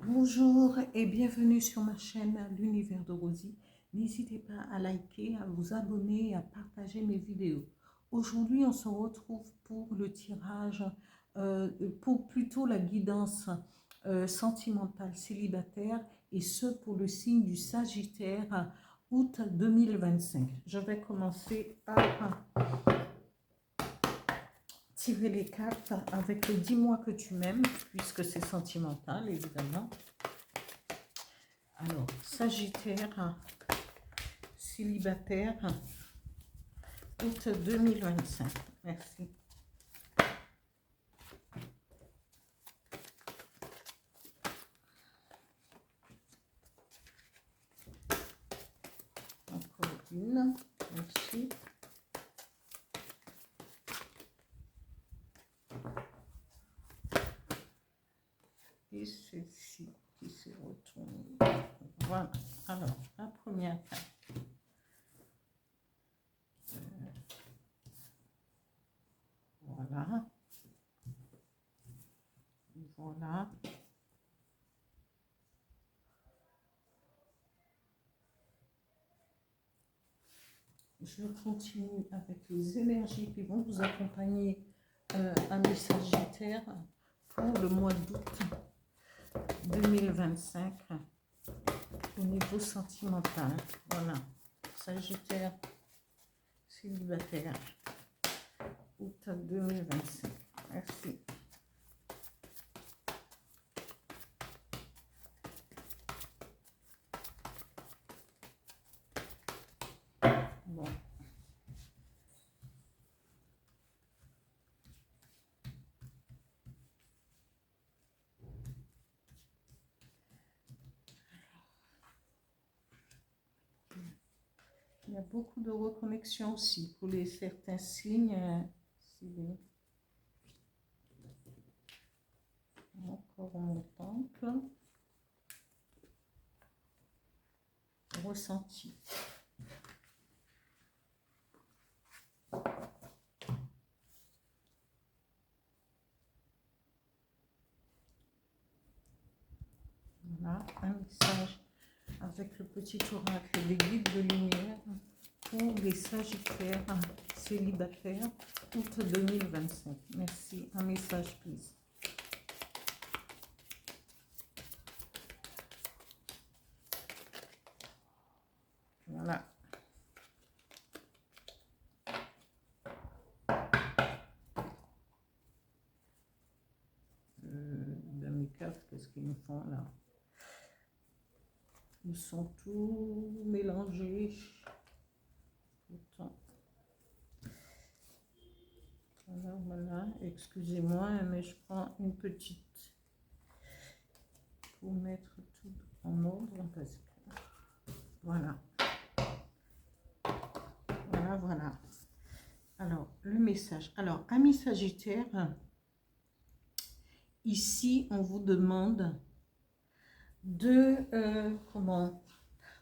Bonjour et bienvenue sur ma chaîne L'Univers de Rosie. N'hésitez pas à liker, à vous abonner et à partager mes vidéos. Aujourd'hui, on se retrouve pour le tirage, pour plutôt la guidance sentimentale célibataire, et ce pour le signe du Sagittaire, août 2025. Je vais commencer par tirer les cartes avec le dis-moi que tu m'aimes, puisque c'est sentimental évidemment. Alors, Sagittaire, célibataire, août 2025. Merci. Encore une. Merci. Et ceci qui se retourne. Voilà. Alors, la première carte. Voilà. Voilà. Je continue avec les énergies qui vont vous accompagner à mes Sagittaires pour le mois d'août 2025 au niveau sentimental. Voilà. Sagittaire, célibataire, août 2025. Merci. Bon. Il y a beaucoup de reconnexion aussi pour les certains signes. Encore mon temple. Ressenti. Voilà, un message avec le petit oracle des guides de lumière pour les Sagittaires célibataires, août 2025. Merci. Un message, please. Voilà. Dans mes cartes, qu'est-ce qu'ils me font là? Ils sont tous mélangés. Pourtant. Voilà, voilà. Excusez-moi, mais je prends une petite pour mettre tout en ordre. Parce que... Voilà. Voilà, voilà. Alors, le message. Alors, amis Sagittaires, ici, on vous demande de... comment...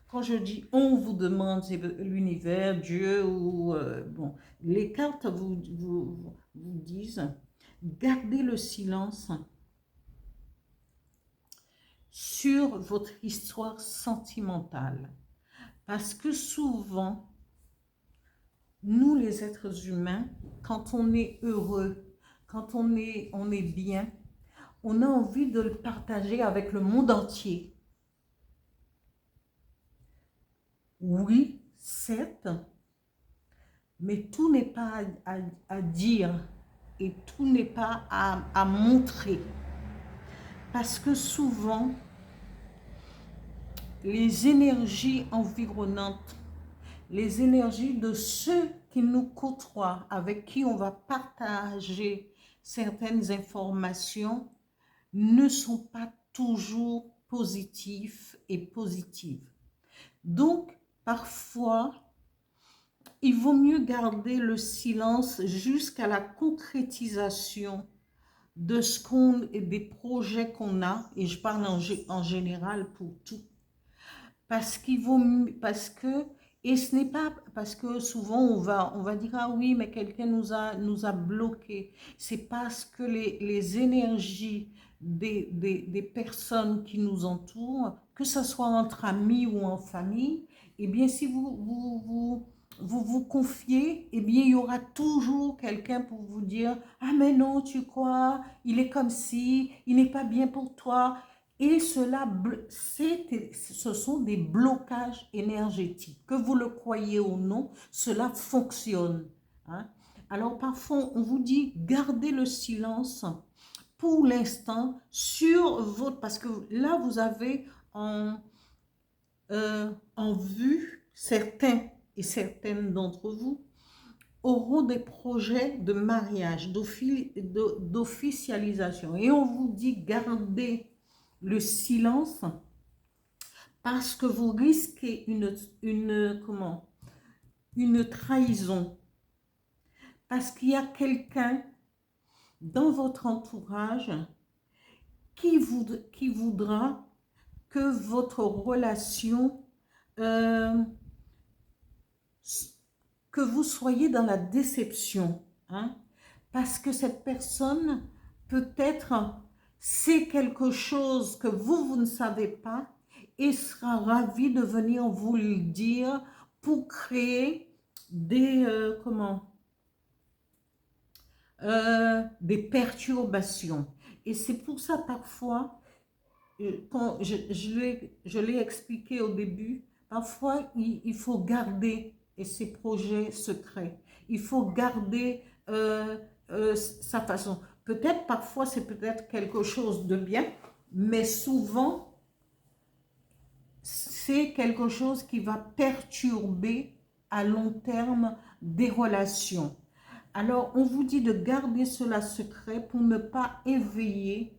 Quand je dis on vous demande, c'est l'univers, Dieu ou... bon, les cartes vous disent, gardez le silence sur votre histoire sentimentale. Parce que souvent, nous les êtres humains, quand on est heureux, quand on est bien, on a envie de le partager avec le monde entier. Oui, certes, mais tout n'est pas à dire et tout n'est pas à montrer. Parce que souvent, les énergies environnantes, les énergies de ceux qui nous côtoient, avec qui on va partager certaines informations, ne sont pas toujours positifs et positives. Donc, parfois, il vaut mieux garder le silence jusqu'à la concrétisation de ce qu'on et des projets qu'on a, et je parle en général pour tout, parce que Et ce n'est pas parce que souvent on va dire, ah oui, mais quelqu'un nous a bloqués. C'est parce que les énergies des personnes qui nous entourent, que ce soit entre amis ou en famille, eh bien, si vous confiez, eh bien, il y aura toujours quelqu'un pour vous dire, ah mais non, tu crois, il est comme si, il n'est pas bien pour toi. Et cela, ce sont des blocages énergétiques. Que vous le croyez ou non, cela fonctionne. Hein. Alors parfois, on vous dit, gardez le silence pour l'instant sur votre... Parce que là, vous avez en vue, certains et certaines d'entre vous auront des projets de mariage, d'officialisation. Et on vous dit, gardez le silence parce que vous risquez une trahison. Parce qu'il y a quelqu'un dans votre entourage qui voudra que votre relation, que vous soyez dans la déception. Hein? Parce que cette personne, peut-être, c'est quelque chose que vous ne savez pas et sera ravie de venir vous le dire pour créer des perturbations. Et c'est pour ça parfois, quand je l'ai expliqué au début, parfois il faut garder ces projets secrets. Il faut garder sa façon. Peut-être parfois c'est peut-être quelque chose de bien, mais souvent c'est quelque chose qui va perturber à long terme des relations. Alors, on vous dit de garder cela secret pour ne pas éveiller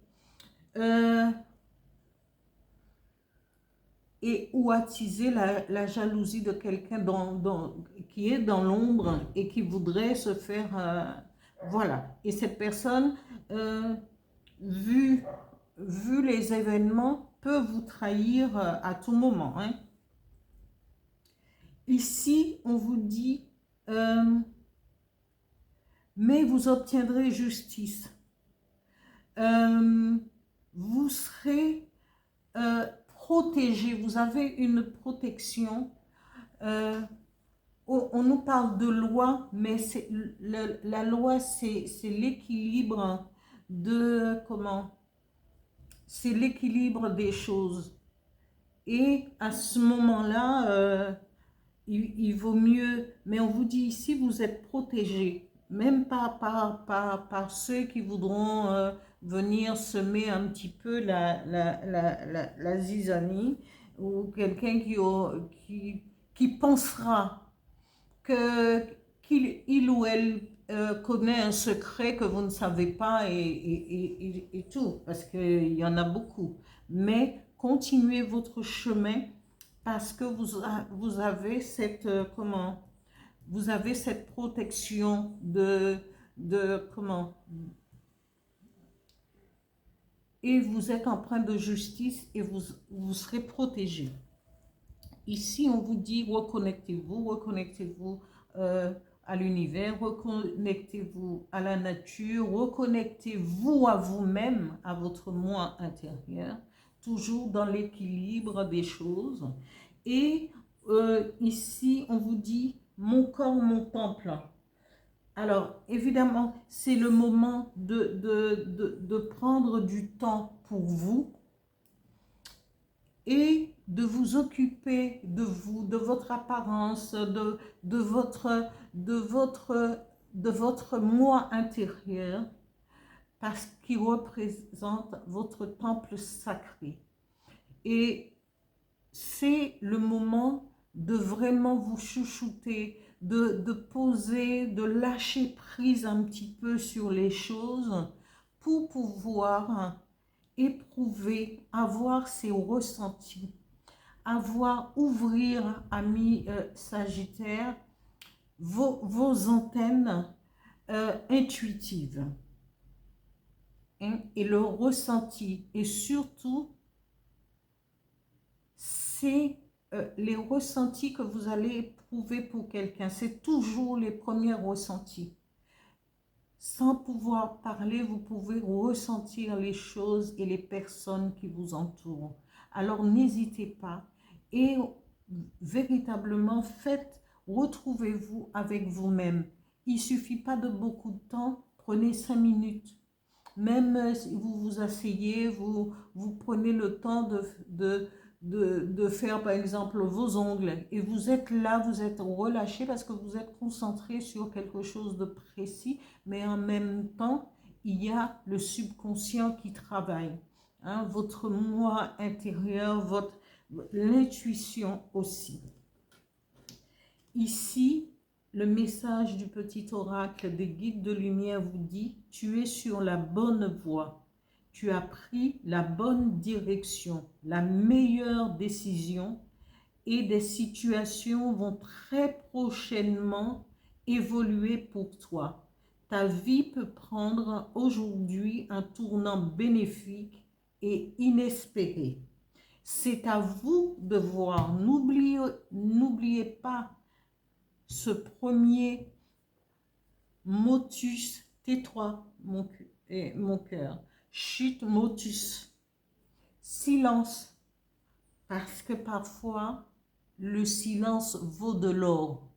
et ou attiser la jalousie de quelqu'un qui est dans l'ombre et qui voudrait se faire... voilà. Et cette personne, vu les événements, peut vous trahir à tout moment. Hein. Ici, on vous dit... mais vous obtiendrez justice. Vous serez protégé, vous avez une protection. On nous parle de loi, mais la loi, c'est l'équilibre c'est l'équilibre des choses. Et à ce moment-là, il vaut mieux, mais on vous dit ici, vous êtes protégé, même pas par ceux qui voudront venir semer un petit peu la zizanie, ou quelqu'un qui pensera qu'il ou elle connaît un secret que vous ne savez pas et tout, parce qu'il y en a beaucoup. Mais continuez votre chemin parce que vous avez cette, vous avez cette protection et vous êtes empreint de justice et vous serez protégé. Ici, on vous dit reconnectez-vous à l'univers, reconnectez-vous à la nature, reconnectez-vous à vous-même, à votre moi intérieur, toujours dans l'équilibre des choses. Et ici, on vous dit mon corps, mon temple. Alors, évidemment, c'est le moment de prendre du temps pour vous et de vous occuper de vous, de votre apparence, de votre moi intérieur, parce qu'il représente votre temple sacré. Et c'est le moment de vraiment vous chouchouter, de poser, de lâcher prise un petit peu sur les choses pour pouvoir éprouver, avoir ces ressentis, ouvrir, amis Sagittaire, vos antennes intuitives hein, et le ressenti. Et surtout, c'est les ressentis que vous allez éprouver pour quelqu'un, c'est toujours les premiers ressentis. Sans pouvoir parler, vous pouvez ressentir les choses et les personnes qui vous entourent. Alors n'hésitez pas et véritablement retrouvez-vous avec vous-même. Il ne suffit pas de beaucoup de temps, prenez 5 minutes. Même si vous vous asseyez, vous prenez le temps de faire par exemple vos ongles et vous êtes là, vous êtes relâché parce que vous êtes concentré sur quelque chose de précis, mais en même temps, il y a le subconscient qui travaille, hein, votre moi intérieur, l'intuition aussi. Ici, le message du petit oracle des guides de lumière vous dit: tu es sur la bonne voie, tu as pris la bonne direction, la meilleure décision et des situations vont très prochainement évoluer pour toi. Ta vie peut prendre aujourd'hui un tournant bénéfique et inespéré. C'est à vous de voir. N'oubliez pas ce premier motus, tais-toi mon cœur, chut motus, silence, parce que parfois le silence vaut de l'or.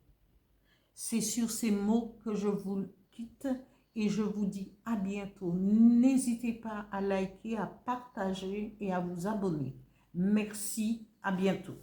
C'est sur ces mots que je vous quitte et je vous dis à bientôt. N'hésitez pas à liker, à partager et à vous abonner. Merci, à bientôt.